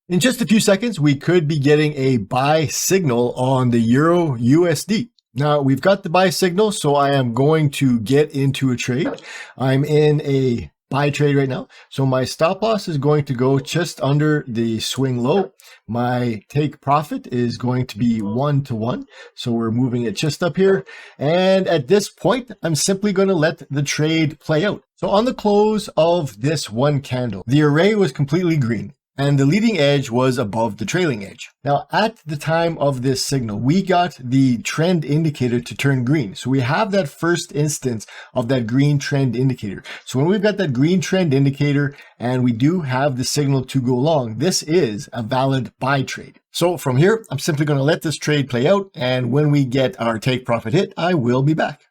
In just a few seconds, we could be getting a buy signal on the EURUSD. Now we've got the buy signal, so I am going to get into a trade. I'm in a buy trade right now. So my stop loss is going to go just under the swing low. My take profit is going to be 1-to-1. So we're moving it just up here. And at this point, I'm simply going to let the trade play out. So on the close of this one candle, the array was completely green, and the leading edge was above the trailing edge. Now, at the time of this signal, we got the trend indicator to turn green. So we have that first instance of that green trend indicator. So when we've got that green trend indicator and we do have the signal to go long, this is a valid buy trade. So from here, I'm simply going to let this trade play out. And when we get our take profit hit, I will be back.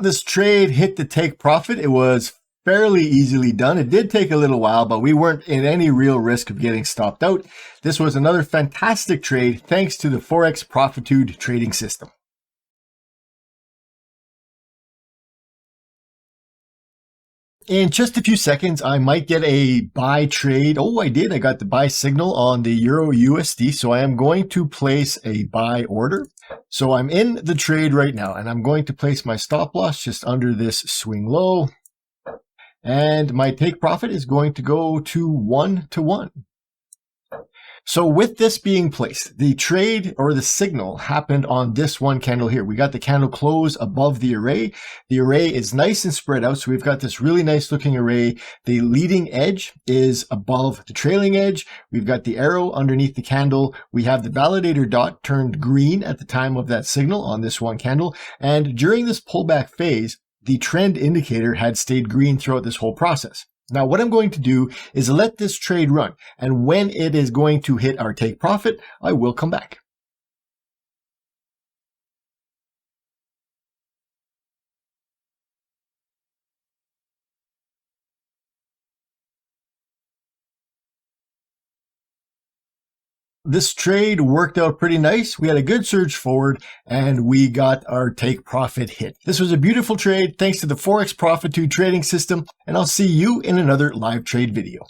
This trade hit the take profit. It was fairly easily done. It did take a little while, but we weren't in any real risk of getting stopped out. This was another fantastic trade thanks to the Forex Profitude trading system. In just a few seconds, I might get a buy trade. Oh, I did. I got the buy signal on the EURUSD. So I am going to place a buy order. So I'm in the trade right now, and I'm going to place my stop loss just under this swing low. And my take profit is going to go to 1-to-1. So with this being placed, the trade or the signal happened on this one candle here. We got the candle close above the array. The array is nice and spread out. So we've got this really nice looking array. The leading edge is above the trailing edge. We've got the arrow underneath the candle. We have the validator dot turned green at the time of that signal on this one candle. And during this pullback phase, the trend indicator had stayed green throughout this whole process. Now, what I'm going to do is let this trade run, and when it is going to hit our take profit, I will come back. This trade worked out pretty nice. We had a good surge forward and we got our take profit hit. This was a beautiful trade thanks to the Forex Profitude trading system, and I'll see you in another live trade video.